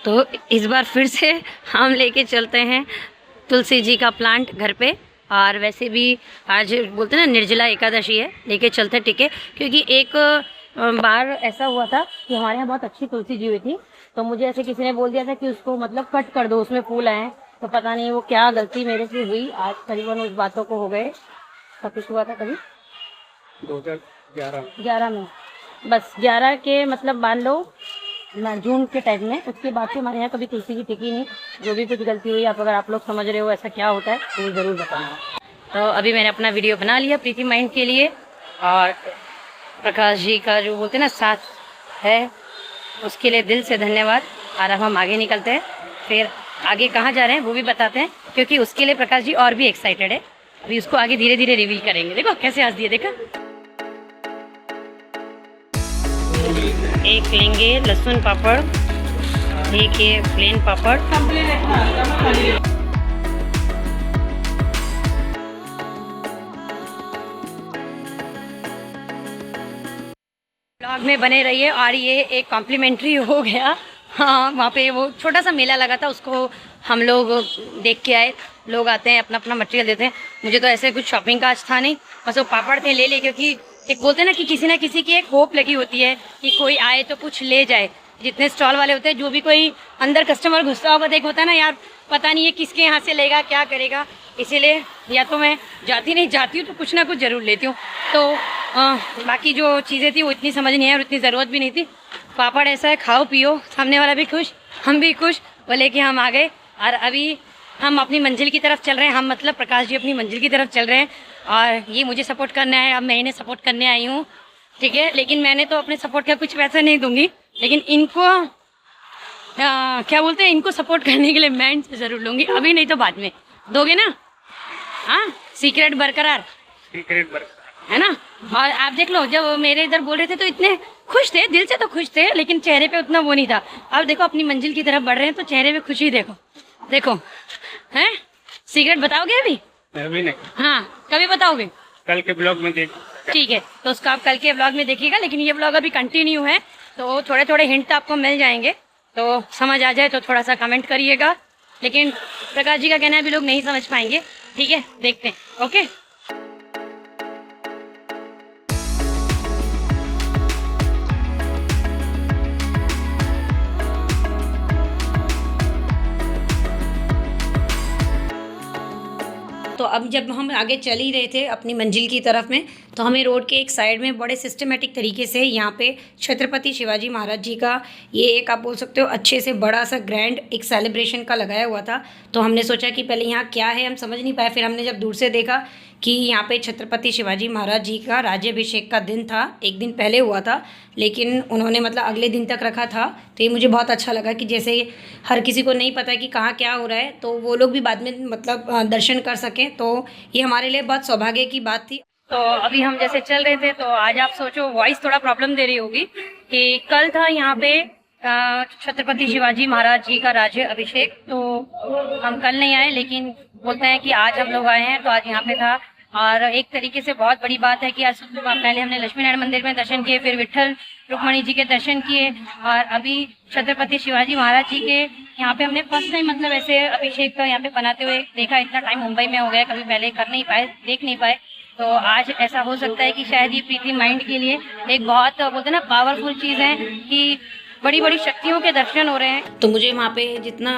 तो इस बार फिर से हम लेके चलते हैं तुलसी जी का प्लांट घर पे। और वैसे भी आज बोलते हैं ना निर्जला एकादशी है, लेके चलते टिके, क्योंकि एक बार ऐसा हुआ था कि हमारे यहाँ बहुत अच्छी तुलसी जी हुई थी, तो मुझे ऐसे किसी ने बोल दिया था कि उसको मतलब कट कर दो, उसमें फूल आए। तो पता नहीं वो क्या गलती मेरे से हुई, आज करीबन उस बातों को हो गए। सब कुछ हुआ था कभी 2011 में, बस 11 के मतलब मान लो जून के टाइम में। उसके बाद से हमारे यहाँ कभी तुलसी की टिकी नहीं। जो भी कुछ गलती हुई, अगर आप लोग समझ रहे हो ऐसा क्या होता है तो ज़रूर बताना। तो अभी मैंने अपना वीडियो बना लिया प्रीति माइंड के लिए, और प्रकाश जी का जो बोलते हैं ना साथ है, उसके लिए दिल से धन्यवाद। और अब हम आगे निकलते हैं, फिर आगे कहाँ जा रहे हैं वो भी बताते हैं, क्योंकि उसके लिए प्रकाश जी और भी एक्साइटेड है। अभी उसको आगे धीरे धीरे रिवील करेंगे। देखो कैसे हंस दिए, देखा। एक लेंगे लहसुन पापड़, एक ये प्लेन पापड़। ब्लॉग में बने रहिए। और ये एक कॉम्प्लीमेंट्री हो गया। हाँ, वहाँ पे वो छोटा सा मेला लगा था, उसको हम लोग देख के आए। लोग आते हैं अपना अपना मटेरियल देते हैं। मुझे तो ऐसे कुछ शॉपिंग का आज था नहीं, बस वो पापड़ थे ले, क्योंकि एक बोलते हैं ना कि किसी ना किसी की एक होप लगी होती है कि कोई आए तो कुछ ले जाए। जितने स्टॉल वाले होते हैं, जो भी कोई अंदर कस्टमर घुसता होगा, देख होता है ना यार, पता नहीं है किसके यहाँ से लेगा, क्या करेगा। इसीलिए या तो मैं जाती हूँ तो कुछ ना कुछ ज़रूर लेती हूँ। तो बाकी जो चीज़ें थी वो इतनी समझ नहीं है और इतनी ज़रूरत भी नहीं थी। पापड़ ऐसा है, खाओ पियो, सामने वाला भी खुश, हम भी खुश, वो लेके हम आ गए। और अभी हम अपनी मंजिल की तरफ चल रहे हैं। हम मतलब प्रकाश जी अपनी मंजिल की तरफ चल रहे हैं, और ये मुझे सपोर्ट करना है। अब मैं इन्हें सपोर्ट करने आई हूँ, ठीक है। लेकिन मैंने तो अपने सपोर्ट का कुछ पैसा नहीं दूंगी, लेकिन इनको क्या बोलते हैं, इनको सपोर्ट करने के लिए मैं इनसे ज़रूर लूँगी। अभी नहीं तो बाद में दोगे ना। हाँ, सीक्रेट बरकरार है ना। और आप देख लो, जब मेरे इधर बोल रहे थे तो इतने खुश थे, दिल से तो खुश थे, लेकिन चेहरे पे उतना वो नहीं था। अब देखो अपनी मंजिल की तरफ बढ़ रहे हैं तो चेहरे पे खुशी देखो, देखो। हैं, सीक्रेट बताओगे अभी? नहीं। हाँ, कभी बताओगे? कल के ब्लॉग में देख। ठीक है, तो उसका आप कल के ब्लॉग में देखिएगा। लेकिन ये ब्लॉग अभी कंटिन्यू है, तो थोड़े थोड़े हिंट आपको मिल जाएंगे, तो समझ आ जाए तो थोड़ा सा कमेंट करिएगा। लेकिन प्रकाश जी का कहना है अभी लोग नहीं समझ पाएंगे, ठीक है, देखते हैं। ओके, तो अब जब हम आगे चल ही रहे थे अपनी मंजिल की तरफ में, तो हमें रोड के एक साइड में बड़े सिस्टमेटिक तरीके से यहाँ पे छत्रपति शिवाजी महाराज जी का ये एक आप बोल सकते हो अच्छे से बड़ा सा ग्रैंड एक सेलिब्रेशन का लगाया हुआ था। तो हमने सोचा कि पहले यहाँ क्या है हम समझ नहीं पाए, फिर हमने जब दूर से देखा कि यहाँ पे छत्रपति शिवाजी महाराज जी का राज्याभिषेक का दिन था, एक दिन पहले हुआ था, लेकिन उन्होंने मतलब अगले दिन तक रखा था। तो ये मुझे बहुत अच्छा लगा कि जैसे हर किसी को नहीं पता कि कहाँ क्या हो रहा है, तो वो लोग भी बाद में मतलब दर्शन कर सकें। तो ये हमारे लिए बहुत सौभाग्य की बात थी। तो अभी हम जैसे चल रहे थे, तो आज आप सोचो वॉइस थोड़ा प्रॉब्लम दे रही होगी कि कल था यहाँ पे छत्रपति शिवाजी महाराज जी का राज्य अभिषेक, तो हम कल नहीं आए, लेकिन बोलते हैं कि आज हम लोग आए हैं, तो आज यहाँ पे था। और एक तरीके से बहुत बड़ी बात है कि आज पहले हमने लक्ष्मी नारायण मंदिर में दर्शन किए, फिर विट्ठल रुक्मणी जी के दर्शन किए, और अभी छत्रपति शिवाजी महाराज जी के यहाँ पे हमने फर्स्ट टाइम मतलब ऐसे अभिषेक का यहाँ पे बनाते हुए देखा। इतना टाइम मुंबई में हो गया, कभी पहले कर नहीं पाए, देख नहीं पाए। तो आज ऐसा हो सकता है कि शायद ये प्रीति माइंड के लिए एक बहुत बोलते हैं ना पावरफुल चीज़ है कि बड़ी बड़ी शक्तियों के दर्शन हो रहे हैं। तो मुझे वहाँ पे जितना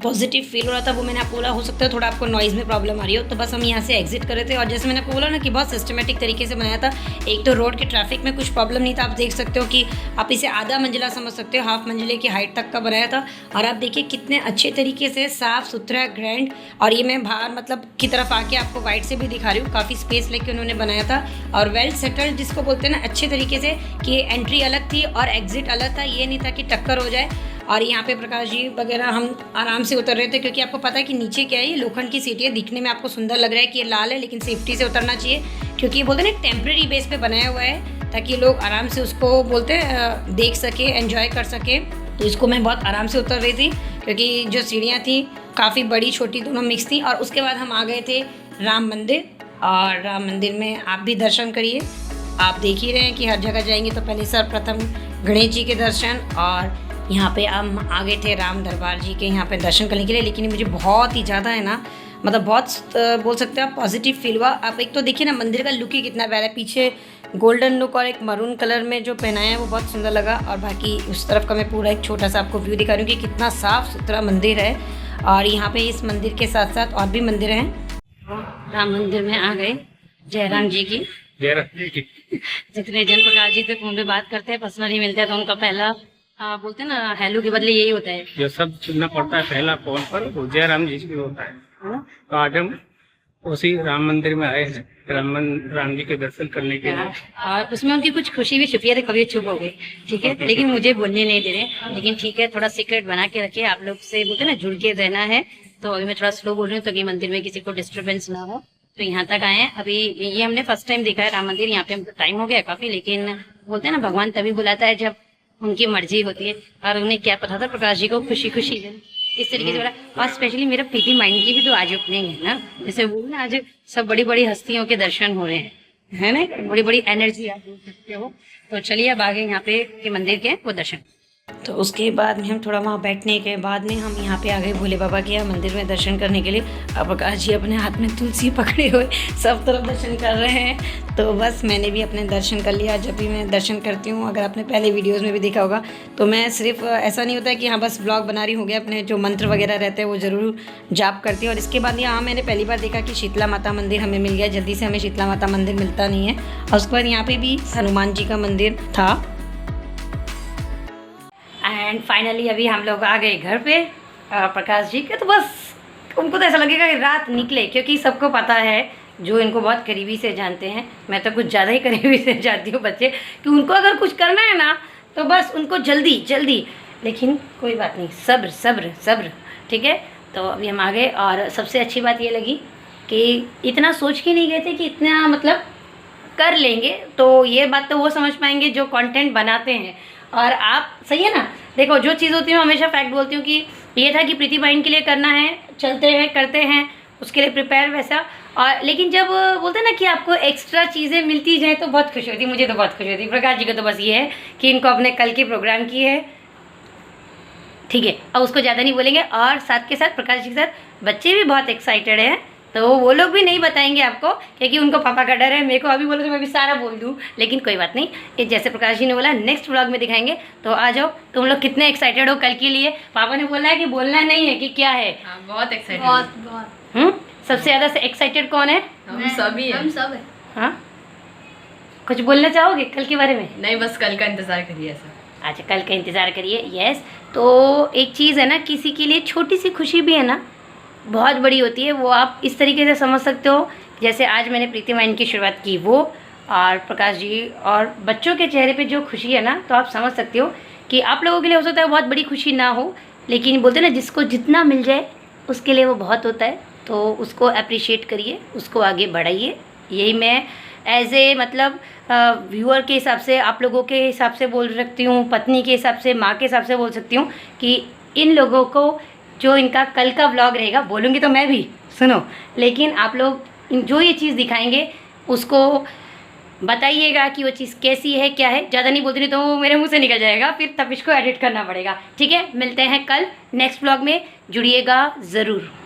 पॉजिटिव फील हो रहा था वो मैंने आपको बोला, हो सकता है थोड़ा आपको नॉइज़ में प्रॉब्लम आ रही हो, तो बस हम यहाँ से एग्जिट कर रहे थे। और जैसे मैंने आपको बोला ना कि बहुत सिस्टमेटिक तरीके से बनाया था। एक तो रोड के ट्रैफिक में कुछ प्रॉब्लम नहीं था, आप देख सकते हो कि आप इसे आधा मंजिला समझ सकते हो, हाफ मंजिले की हाइट तक का बनाया था। और आप देखिए कितने अच्छे तरीके से साफ़ सुथरा ग्रैंड। और ये मैं बाहर मतलब की तरफ आके आपको वाइड से भी दिखा रही हूँ, काफ़ी स्पेस लेके उन्होंने बनाया था। और वेल सेटल्ड जिसको बोलते हैं ना अच्छे तरीके से, कि एंट्री अलग थी और एग्जिट अलग था, ये नहीं था कि टक्कर हो जाए। और यहाँ पे प्रकाश जी वगैरह हम आराम से उतर रहे थे, क्योंकि आपको पता है कि नीचे क्या है, ये लोखंड की सीट है। दिखने में आपको सुंदर लग रहा है कि ये लाल है, लेकिन सेफ्टी से उतरना चाहिए, क्योंकि ये बोलते हैं ना टेम्प्रेरी बेस पे बनाया हुआ है, ताकि लोग आराम से उसको बोलते हैं देख सके, एंजॉय कर सके। तो इसको मैं बहुत आराम से उतर रही थी, क्योंकि जो सीढ़ियाँ थी काफ़ी बड़ी छोटी दोनों मिक्स थी। और उसके बाद हम आ गए थे राम मंदिर, और राम मंदिर में आप भी दर्शन करिए। आप देख ही रहे हैं कि हर जगह जाएंगे तो पहले सर्वप्रथम गणेश जी के दर्शन, और यहाँ पे हम आ गए थे राम दरबार जी के यहाँ पे दर्शन करने के लिए, लेकिन मुझे बहुत ही ज़्यादा है ना, मतलब बहुत बोल सकते हैं आप पॉजिटिव फील हुआ। आप एक तो देखिए ना मंदिर का लुक ही कितना प्यारा है, पीछे गोल्डन लुक और एक मरून कलर में जो पहनाया है वो बहुत सुंदर लगा। और बाकी उस तरफ का मैं पूरा एक छोटा सा आपको व्यू दिखा रही हूँ कि कितना साफ़ सुथरा मंदिर है। और यहाँ पे इस मंदिर के साथ साथ और भी मंदिर हैं। राम मंदिर में आ गए, जयराम जी की जितने जन प्रकाश जी से फोन पे बात करते हैं, पर्सनली मिलते हैं, तो उनका पहला बोलते हैं ना हेलो के बदले यही होता है, जो सब सुनना पड़ता है पहला फोन पर, वो जयराम जी की होता है। तो आज हम उसी राम मंदिर में आए हैं राम जी के दर्शन करने के लिए। और उसमें उनकी कुछ खुशी भी छुपी है, तो कभी चुप हो गई, ठीक है, लेकिन मुझे बोलने नहीं दे रहे, लेकिन ठीक है, थोड़ा सीक्रेट बना के रखिए, आप लोग से बोलते ना जुड़ के रहना है। तो अभी मैं थोड़ा स्लो बोल रही हूँ ताकि मंदिर में किसी को डिस्टर्बेंस ना हो। तो यहाँ तक आए हैं, अभी ये हमने फर्स्ट टाइम देखा है राम मंदिर, यहाँ पे हमको टाइम हो गया काफी, लेकिन बोलते हैं ना भगवान तभी बुलाता है जब उनकी मर्जी होती है। और उन्हें क्या पता था प्रकाश जी को खुशी खुशी है इस तरीके से बोला। और स्पेशली मेरा प्रीति माइंड की भी तो आज ओपनिंग है ना, जैसे वो ना आज सब बड़ी बड़ी हस्तियों के दर्शन हो रहे हैं, है ना, बड़ी बड़ी एनर्जी आप बोल सकते हो। तो चलिए अब आगे यहाँ पे के मंदिर के वो दर्शन। तो उसके बाद में हम थोड़ा वहाँ बैठने के बाद में हम यहाँ पे आ गए भोले बाबा के मंदिर में दर्शन करने के लिए। अब प्रकाश जी अपने हाथ में तुलसी पकड़े हुए सब तरफ दर्शन कर रहे हैं। तो बस मैंने भी अपने दर्शन कर लिया। जब भी मैं दर्शन करती हूँ, अगर आपने पहले वीडियोज़ में भी देखा होगा, तो मैं सिर्फ ऐसा नहीं होता है कि हाँ बस ब्लॉग बना रही हो गया, अपने जो मंत्र वगैरह रहते हैं वो ज़रूर जाप करती हूँ। और इसके बाद यहाँ मैंने पहली बार देखा कि शीतला माता मंदिर हमें मिल गया, जल्दी से हमें शीतला माता मंदिर मिलता नहीं है। और उसके बाद यहाँ पर भी हनुमान जी का मंदिर था। एंड फाइनली अभी हम लोग आ गए घर पे प्रकाश जी के। तो बस उनको तो ऐसा लगेगा कि रात निकले, क्योंकि सबको पता है जो इनको बहुत करीबी से जानते हैं, मैं तो कुछ ज़्यादा ही करीबी से जानती हूँ बच्चे, कि उनको अगर कुछ करना है ना तो बस उनको जल्दी जल्दी, लेकिन कोई बात नहीं, सब्र सब्र सब्र, ठीक है। तो अभी हम आ गए। और सबसे अच्छी बात ये लगी कि इतना सोच के नहीं गए थे कि इतना मतलब कर लेंगे। तो ये बात तो वो समझ पाएंगे जो कंटेंट बनाते हैं। और आप सही है ना, देखो जो चीज़ होती है मैं हमेशा फैक्ट बोलती हूँ कि ये था कि प्रीति बाइन के लिए करना है, चलते हैं करते हैं, उसके लिए प्रिपेयर वैसा। और लेकिन जब बोलते हैं ना कि आपको एक्स्ट्रा चीज़ें मिलती जाए तो बहुत खुशी होती है। मुझे तो बहुत खुशी होती है। प्रकाश जी को तो बस ये है कि इनको अपने कल के प्रोग्राम की है, ठीक है, अब उसको ज़्यादा नहीं बोलेंगे। और साथ के साथ प्रकाश जी के साथ बच्चे भी बहुत एक्साइटेड हैं, तो वो लोग भी नहीं बताएंगे आपको, क्योंकि उनको पापा का डर है। मेरे को अभी बोलो तो मैं भी सारा बोल दूँ, लेकिन कोई बात नहीं, ये जैसे प्रकाश जी ने बोला नेक्स्ट व्लॉग में दिखाएंगे। तो आ जाओ, तुम लोग कितने एक्साइटेड हो कल के लिए। पापा ने बोला है कि बोलना नहीं है कि क्या है। हाँ, बहुत एक्साइटेड। सबसे ज़्यादा से एक्साइटेड कौन है? हम सभी हैं। हम सब है। हाँ, कुछ बोलना चाहोगे कल के बारे में? नहीं, बस कल का इंतजार करिए सर। अच्छा, कल का इंतज़ार करिए। यस, तो एक चीज़ है ना, किसी के लिए छोटी सी खुशी भी है ना बहुत बड़ी होती है। वो आप इस तरीके से समझ सकते हो, जैसे आज मैंने प्रीति माइन की शुरुआत की वो, और प्रकाश जी और बच्चों के चेहरे पे जो खुशी है ना, तो आप समझ सकते हो कि आप लोगों के लिए हो सकता है बहुत बड़ी खुशी ना हो, लेकिन बोलते हैं ना जिसको जितना मिल जाए उसके लिए वो बहुत होता है। तो उसको अप्रिशिएट करिए, उसको आगे बढ़ाइए। यही मैं एज ए मतलब व्यूअर के हिसाब से, आप लोगों के हिसाब से बोल सकती हूँ, पत्नी के हिसाब से, माँ के हिसाब से बोल सकती हूँ कि इन लोगों को जो इनका कल का व्लॉग रहेगा, बोलूँगी तो मैं भी सुनो, लेकिन आप लोग जो ये चीज़ दिखाएंगे उसको बताइएगा कि वो चीज़ कैसी है, क्या है। ज़्यादा नहीं बोलती, नहीं तो वो मेरे मुंह से निकल जाएगा, फिर तब इसको एडिट करना पड़ेगा, ठीक है। मिलते हैं कल नेक्स्ट व्लॉग में, जुड़िएगा ज़रूर।